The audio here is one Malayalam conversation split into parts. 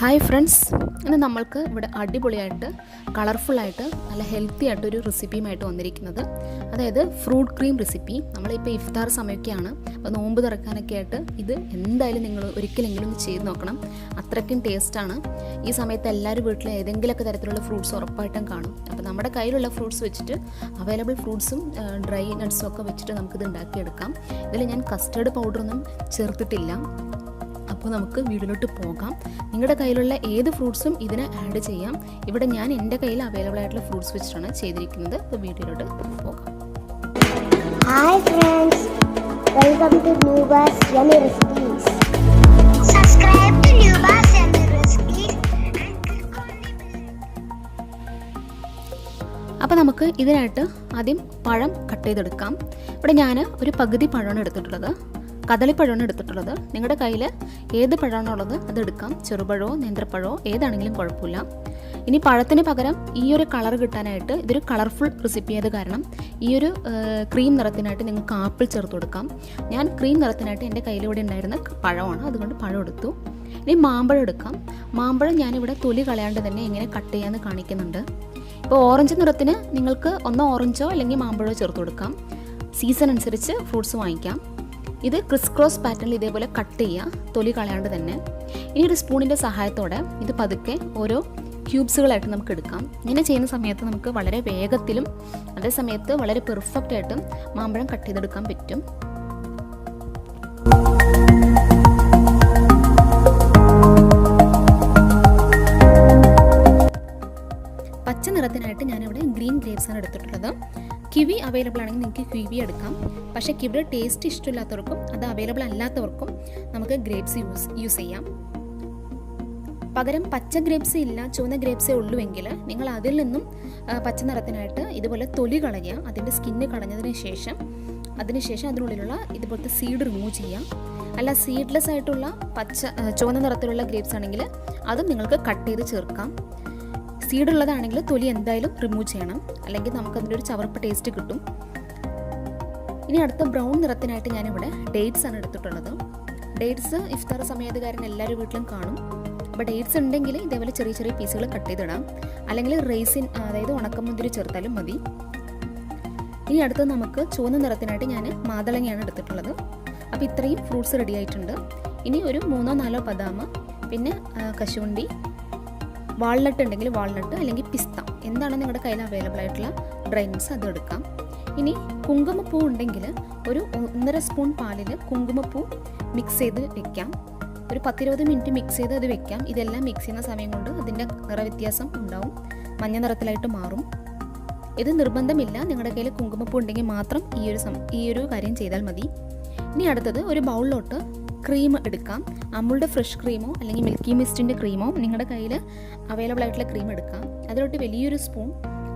ഹായ് ഫ്രണ്ട്സ്, ഇന്ന് നമ്മൾക്ക് ഇവിടെ അടിപൊളിയായിട്ട് കളർഫുള്ളായിട്ട് നല്ല ഹെൽത്തി ആയിട്ടൊരു റെസിപ്പിയുമായിട്ട് വന്നിരിക്കുന്നത്. അതായത് ഫ്രൂട്ട് ക്രീം റെസിപ്പി. നമ്മളിപ്പോൾ ഇഫ്താർ സമയമൊക്കെയാണ്, അപ്പോൾ നോമ്പ് തുറക്കാനൊക്കെ ആയിട്ട് ഇത് എന്തായാലും നിങ്ങൾ ഒരിക്കലെങ്കിലും ഒന്ന് ചെയ്ത് നോക്കണം. അത്രയ്ക്കും ടേസ്റ്റാണ്. ഈ സമയത്ത് എല്ലാവരും വീട്ടിൽ ഏതെങ്കിലുമൊക്കെ തരത്തിലുള്ള ഫ്രൂട്ട്സ് ഉറപ്പായിട്ടും കാണും. അപ്പോൾ നമ്മുടെ കയ്യിലുള്ള ഫ്രൂട്ട്സ് വെച്ചിട്ട് അവൈലബിൾ ഫ്രൂട്ട്സും ഡ്രൈ നട്ട്സും ഒക്കെ വെച്ചിട്ട് നമുക്കിത് ഉണ്ടാക്കിയെടുക്കാം. ഇതിൽ ഞാൻ കസ്റ്റേർഡ് പൗഡറൊന്നും ചേർത്തിട്ടില്ല. അപ്പോൾ നമുക്ക് വീട്ടിലോട്ട് പോകാം. നിങ്ങളുടെ കയ്യിലുള്ള ഏത് ഫ്രൂട്ട്സും ഇതിന് ആഡ് ചെയ്യാം. ഇവിടെ ഞാൻ എൻ്റെ കയ്യിൽ അവൈലബിൾ ആയിട്ടുള്ള ഫ്രൂട്ട്സ് വെച്ചിട്ടാണ് ചെയ്തിരിക്കുന്നത്. അപ്പോൾ വീഡിയോയിലോട്ട് പോകാം. Hi friends, welcome to Nubas Yummy Recipes. Subscribe to Nubas Yummy Recipes and click on the bell. അപ്പോൾ നമുക്ക് ഇതിനായിട്ട് ആദ്യം പഴം കട്ട് ചെയ്തെടുക്കാം. ഇവിടെ ഞാൻ ഒരു പകുതി പഴമാണ് എടുത്തിട്ടുള്ളത്. കദളിപ്പഴമാണ് എടുത്തിട്ടുള്ളത്. നിങ്ങളുടെ കയ്യിൽ ഏത് പഴമാണോ ഉള്ളത് അതെടുക്കാം. ചെറുപഴമോ നേന്ത്രപ്പഴമോ ഏതാണെങ്കിലും കുഴപ്പമില്ല. ഇനി പഴത്തിന് പകരം ഈ ഒരു കളർ കിട്ടാനായിട്ട്, ഇതൊരു കളർഫുൾ റെസിപ്പി ആയത് കാരണം ഈ ഒരു ക്രീം നിറത്തിനായിട്ട് നിങ്ങൾക്ക് ആപ്പിൾ ചേർത്ത് കൊടുക്കാം. ഞാൻ ക്രീം നിറത്തിനായിട്ട് എൻ്റെ കയ്യിലിവിടെ ഉണ്ടായിരുന്ന പഴമാണ്, അതുകൊണ്ട് പഴം എടുത്തു. ഇനി മാമ്പഴം എടുക്കാം. മാമ്പഴം ഞാനിവിടെ തൊലി കളയാണ്ട് തന്നെ എങ്ങനെ കട്ട് ചെയ്യാമെന്ന് കാണിക്കുന്നുണ്ട്. ഇപ്പോൾ ഓറഞ്ച് നിറത്തിന് നിങ്ങൾക്ക് ഒന്ന് ഓറഞ്ചോ അല്ലെങ്കിൽ മാമ്പഴമോ ചേർത്ത് കൊടുക്കാം. സീസൺ അനുസരിച്ച് ഫ്രൂട്ട്സ് വാങ്ങിക്കാം. ഇത് ക്രിസ് ക്രോസ് പാറ്റേണിൽ ഇതേപോലെ കട്ട് ചെയ്യുക, തൊലി കളയാണ്ട് തന്നെ. ഇനി ഒരു സ്പൂണിൻ്റെ സഹായത്തോടെ ഇത് പതുക്കെ ഓരോ ക്യൂബ്സുകളായിട്ട് നമുക്ക് എടുക്കാം. ഇങ്ങനെ ചെയ്യുന്ന സമയത്ത് നമുക്ക് വളരെ വേഗത്തിലും അതേ സമയത്ത് വളരെ പെർഫെക്റ്റ് ആയിട്ടും മാമ്പഴം കട്ട് ചെയ്തെടുക്കാൻ പറ്റും. പച്ച നിറത്തിനായിട്ട് ഞാനിവിടെ ഗ്രീൻ ഗ്രേപ്സാണ് എടുത്തിട്ടുള്ളത്. കിവി അവൈലബിൾ ആണെങ്കിൽ നിങ്ങൾക്ക് കിവി എടുക്കാം. പക്ഷേ കിവിയുടെ ടേസ്റ്റ് ഇഷ്ടമില്ലാത്തവർക്കും അത് അവൈലബിൾ അല്ലാത്തവർക്കും നമുക്ക് ഗ്രേപ്സ് യൂസ് ചെയ്യാം. പകരം പച്ച ഗ്രേപ്സ് ഇല്ല, ചുവന്ന ഗ്രേപ്സേ ഉള്ളുവെങ്കിൽ നിങ്ങൾ അതിൽ നിന്നും പച്ച നിറത്തിനായിട്ട് ഇതുപോലെ തൊലി കളയുക. അതിൻ്റെ സ്കിന്ന് കളഞ്ഞതിന് ശേഷം അതിനുള്ളിലുള്ള ഇതുപോലത്തെ സീഡ് റിമൂവ് ചെയ്യാം. അല്ല, സീഡ്ലെസ് ആയിട്ടുള്ള ചുവന്ന നിറത്തിലുള്ള ഗ്രേപ്സ് ആണെങ്കിൽ അതും നിങ്ങൾക്ക് കട്ട് ചെയ്ത് ചേർക്കാം. സീഡുള്ളതാണെങ്കിൽ തൊലി എന്തായാലും റിമൂവ് ചെയ്യണം, അല്ലെങ്കിൽ നമുക്കതിൻ്റെ ഒരു ചവർപ്പ് ടേസ്റ്റ് കിട്ടും. ഇനി അടുത്ത ബ്രൗൺ നിറത്തിനായിട്ട് ഞാനിവിടെ ഡേറ്റ്സ് ആണ് എടുത്തിട്ടുള്ളത്. ഡേറ്റ്സ് ഇഫ്താർ സമയത്തുകാരൻ എല്ലാവരും വീട്ടിലും കാണും. അപ്പോൾ ഡേറ്റ്സ് ഉണ്ടെങ്കിൽ ഇതേപോലെ ചെറിയ ചെറിയ പീസുകൾ കട്ട് ചെയ്തിടാം, അല്ലെങ്കിൽ റൈസിൻ അതായത് ഉണക്കമുന്തിരി ചേർത്താലും മതി. ഇനി അടുത്ത് നമുക്ക് ചുവന്ന നിറത്തിനായിട്ട് ഞാൻ മാതളങ്ങയാണ് എടുത്തിട്ടുള്ളത്. അപ്പോൾ ഇത്രയും ഫ്രൂട്ട്സ് റെഡി ആയിട്ടുണ്ട്. ഇനി ഒരു 3-4 ബദാം, പിന്നെ കശുവണ്ടി, വാൾനട്ട് ഉണ്ടെങ്കിൽ വാൾനട്ട്, അല്ലെങ്കിൽ പിസ്ത, എന്താണ് നിങ്ങളുടെ കയ്യിൽ അവൈലബിൾ ആയിട്ടുള്ള ഡ്രൈ നട്ട്സ് അത് എടുക്കാം. ഇനി കുങ്കുമപ്പൂ ഉണ്ടെങ്കിൽ ഒരു 1.5 സ്പൂൺ പാലിൽ കുങ്കുമപ്പൂ മിക്സ് ചെയ്ത് വെക്കാം. ഒരു 10-20 മിനിറ്റ് മിക്സ് ചെയ്ത് അത് വെക്കാം. ഇതെല്ലാം മിക്സ് ചെയ്യുന്ന സമയം കൊണ്ട് അതിൻ്റെ നിറവ്യത്യാസം ഉണ്ടാവും, മഞ്ഞ നിറത്തിലായിട്ട് മാറും. ഇത് നിർബന്ധമില്ല, നിങ്ങളുടെ കയ്യിൽ കുങ്കുമപ്പൂ ഉണ്ടെങ്കിൽ മാത്രം ഈ ഒരു കാര്യം ചെയ്താൽ മതി. ഇനി അടുത്തത് ഒരു ബൗളിലോട്ട് ക്രീം എടുക്കാം. അമുളുടെ ഫ്രഷ് ക്രീമോ അല്ലെങ്കിൽ മിൽക്കി മിസ്റ്റിൻ്റെ ക്രീമോ നിങ്ങളുടെ കയ്യിൽ അവൈലബിൾ ആയിട്ടുള്ള ക്രീം എടുക്കാം. അതിലോട്ട് വലിയൊരു സ്പൂൺ,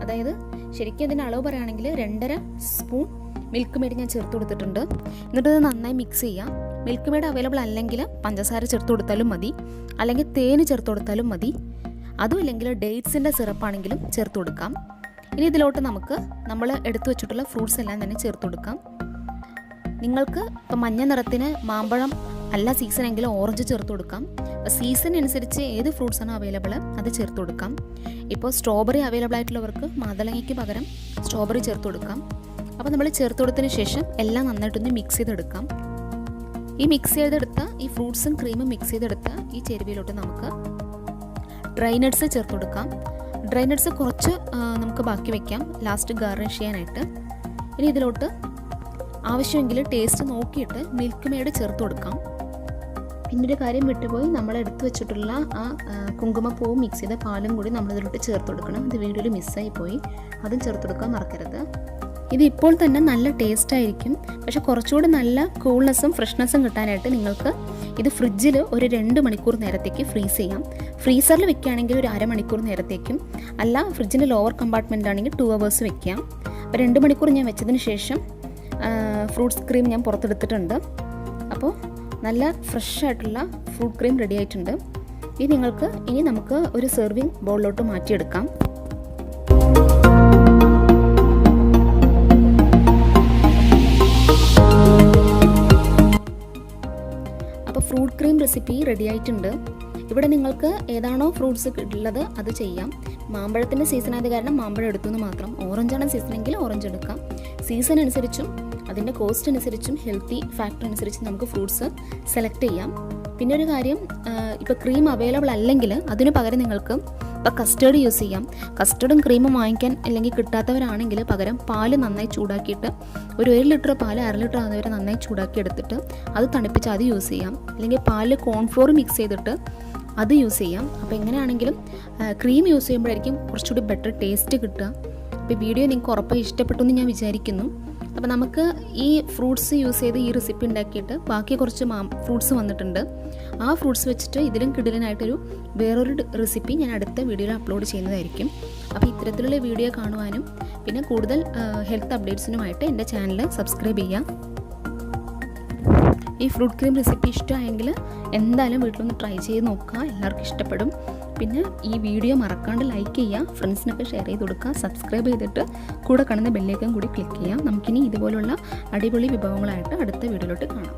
അതായത് ശരിക്കും അതിൻ്റെ അളവ് പറയുകയാണെങ്കിൽ 2.5 സ്പൂൺ മിൽക്ക് മെയ്ഡ് ഞാൻ ചേർത്ത് കൊടുത്തിട്ടുണ്ട്. എന്നിട്ട് ഇത് നന്നായി മിക്സ് ചെയ്യാം. മിൽക്ക് മെയ്ഡ് അവൈലബിൾ അല്ലെങ്കിൽ പഞ്ചസാര ചേർത്ത് കൊടുത്താലും മതി, അല്ലെങ്കിൽ തേന് ചേർത്ത് കൊടുത്താലും മതി. അതും അല്ലെങ്കിൽ ഡേറ്റ്സിൻ്റെ സിറപ്പാണെങ്കിലും ചേർത്ത് കൊടുക്കാം. ഇനി ഇതിലോട്ട് നമ്മൾ എടുത്തു വെച്ചിട്ടുള്ള ഫ്രൂട്ട്സ് എല്ലാം തന്നെ ചേർത്ത് കൊടുക്കാം. നിങ്ങൾക്ക് ഇപ്പം മഞ്ഞ നിറത്തിന് മാമ്പഴം അല്ല സീസൺ എങ്കിൽ ഓറഞ്ച് ചേർത്ത് കൊടുക്കാം. സീസൺ അനുസരിച്ച് ഏത് ഫ്രൂട്ട്സാണോ അവൈലബിൾ അത് ചേർത്ത് കൊടുക്കാം. ഇപ്പോൾ സ്ട്രോബെറി അവൈലബിൾ ആയിട്ടുള്ളവർക്ക് മാതളങ്ങയ്ക്ക് പകരം സ്ട്രോബെറി ചേർത്ത് കൊടുക്കാം. അപ്പോൾ നമ്മൾ ചേർത്ത് കൊടുത്തതിന് ശേഷം എല്ലാം നന്നായിട്ടൊന്ന് മിക്സ് ചെയ്തെടുക്കാം. ഈ മിക്സ് ചെയ്തെടുത്ത ഈ ഫ്രൂട്ട്സും ക്രീമും മിക്സ് ചെയ്തെടുത്ത ഈ ചേരുവയിലോട്ട് നമുക്ക് ഡ്രൈ നട്ട്സ് ചേർത്ത് കൊടുക്കാം. ഡ്രൈ നട്ട്സ് കുറച്ച് നമുക്ക് ബാക്കി വയ്ക്കാം ലാസ്റ്റ് ഗാർണിഷ് ചെയ്യാനായിട്ട്. ഇനി ഇതിലോട്ട് ആവശ്യമെങ്കിൽ ടേസ്റ്റ് നോക്കിയിട്ട് മിൽക്ക് മെയ്ഡ് ചേർത്ത് കൊടുക്കാം. പിന്നൊരു കാര്യം വിട്ടുപോയി, നമ്മൾ എടുത്തു വെച്ചിട്ടുള്ള ആ കുങ്കുമപ്പൂവും മിക്സ് ചെയ്ത പാലും കൂടി നമ്മളിതിലോട്ട് ചേർത്ത് കൊടുക്കണം. ഇത് വീഡിയോയിൽ മിസ്സായി പോയി, അതും ചേർത്ത് കൊടുക്കാൻ മറക്കരുത്. ഇത് ഇപ്പോൾ തന്നെ നല്ല ടേസ്റ്റ് ആയിരിക്കും, പക്ഷേ കുറച്ചുകൂടി നല്ല കൂൾനെസ്സും ഫ്രഷ്നെസ്സും കിട്ടാനായിട്ട് നിങ്ങൾക്ക് ഇത് ഫ്രിഡ്ജിൽ ഒരു 2 മണിക്കൂർ നേരത്തേക്ക് ഫ്രീസ് ചെയ്യാം. ഫ്രീസറിൽ വെക്കുകയാണെങ്കിൽ ഒരു അരമണിക്കൂർ നേരത്തേക്കും, അല്ല ഫ്രിഡ്ജിൻ്റെ ലോവർ കമ്പാർട്ട്മെൻ്റ് ആണെങ്കിൽ 2 hours വെക്കാം. അപ്പോൾ 2 മണിക്കൂർ ഞാൻ വെച്ചതിന് ശേഷം ഫ്രൂട്ട്സ് ക്രീം ഞാൻ പുറത്തെടുത്തിട്ടുണ്ട്. അപ്പോൾ നല്ല ഫ്രഷ് ആയിട്ടുള്ള ഫ്രൂട്ട് ക്രീം റെഡി ആയിട്ടുണ്ട്. ഇനി നമുക്ക് ഒരു സെർവിങ് ബൗളിലോട്ട് മാറ്റിയെടുക്കാം. അപ്പോൾ ഫ്രൂട്ട് ക്രീം റെസിപ്പി റെഡി ആയിട്ടുണ്ട്. ഇവിടെ നിങ്ങൾക്ക് ഏതാണോ ഫ്രൂട്ട്സ് ഉള്ളത് അത് ചെയ്യാം. മാമ്പഴത്തിൻ്റെ സീസൺ ആയത് കാരണം മാമ്പഴം എടുത്തു എന്ന് മാത്രം. ഓറഞ്ചാണ് സീസണെങ്കിൽ ഓറഞ്ച് എടുക്കാം. സീസൺ അനുസരിച്ചും അതിൻ്റെ കോസ്റ്റ് അനുസരിച്ചും ഹെൽത്തി ഫാക്ടർ അനുസരിച്ച് നമുക്ക് ഫ്രൂട്ട്സ് സെലക്ട് ചെയ്യാം. പിന്നെ ഒരു കാര്യം, ഇപ്പോൾ ക്രീം അവൈലബിൾ അല്ലെങ്കിൽ അതിന് പകരം നിങ്ങൾക്ക് ഇപ്പോൾ കസ്റ്റേർഡ് യൂസ് ചെയ്യാം. കസ്റ്റേർഡും ക്രീമും വാങ്ങിക്കാൻ അല്ലെങ്കിൽ കിട്ടാത്തവരാണെങ്കിൽ പകരം പാല് നന്നായി ചൂടാക്കിയിട്ട് ഒരു 1 ലിറ്റർ പാല് 1/2 ലിറ്റർ ആകുന്നവരെ നന്നായി ചൂടാക്കി എടുത്തിട്ട് അത് തണുപ്പിച്ച് അത് യൂസ് ചെയ്യാം. അല്ലെങ്കിൽ പാല് കോൺഫ്ലോർ മിക്സ് ചെയ്തിട്ട് അത് യൂസ് ചെയ്യാം. അപ്പോൾ എങ്ങനെയാണെങ്കിലും ക്രീം യൂസ് ചെയ്യുമ്പോഴായിരിക്കും കുറച്ചുകൂടി ബെറ്റർ ടേസ്റ്റ് കിട്ടുക. അപ്പോൾ വീഡിയോ നിങ്ങൾക്ക് ഉറപ്പായി ഇഷ്ടപ്പെട്ടു എന്ന് ഞാൻ വിചാരിക്കുന്നു. അപ്പോൾ നമുക്ക് ഈ ഫ്രൂട്ട്സ് യൂസ് ചെയ്ത് ഈ റെസിപ്പി ഉണ്ടാക്കിയിട്ട് ബാക്കി കുറച്ച് ഫ്രൂട്ട്സ് വന്നിട്ടുണ്ട്. ആ ഫ്രൂട്ട്സ് വെച്ചിട്ട് ഇതിലും കിടിലനായിട്ടൊരു വേറൊരു റെസിപ്പി ഞാൻ അടുത്ത വീഡിയോയിൽ അപ്ലോഡ് ചെയ്യുന്നതായിരിക്കും. അപ്പോൾ ഇത്തരത്തിലുള്ള വീഡിയോ കാണുവാനും പിന്നെ കൂടുതൽ ഹെൽത്ത് അപ്ഡേറ്റ്സിനുമായിട്ട് എൻ്റെ ചാനൽ സബ്സ്ക്രൈബ് ചെയ്യാം. ഈ ഫ്രൂട്ട് ക്രീം റെസിപ്പി ഇഷ്ടമായെങ്കിൽ എന്തായാലും വീട്ടിലൊന്ന് ട്രൈ ചെയ്ത് നോക്കുക, എല്ലാവർക്കും ഇഷ്ടപ്പെടും. പിന്നെ ഈ വീഡിയോ മറക്കാണ്ട് ലൈക്ക് ചെയ്യുക, ഫ്രണ്ട്സിനൊക്കെ ഷെയർ ചെയ്ത് കൊടുക്കുക, സബ്സ്ക്രൈബ് ചെയ്തിട്ട് കൂടെ കാണുന്ന ബെല്ലേക്കും കൂടി ക്ലിക്ക് ചെയ്യാം. നമുക്കിനി ഇതുപോലുള്ള അടിപൊളി വിഭവങ്ങളായിട്ട് അടുത്ത വീഡിയോയിലോട്ട് കാണാം.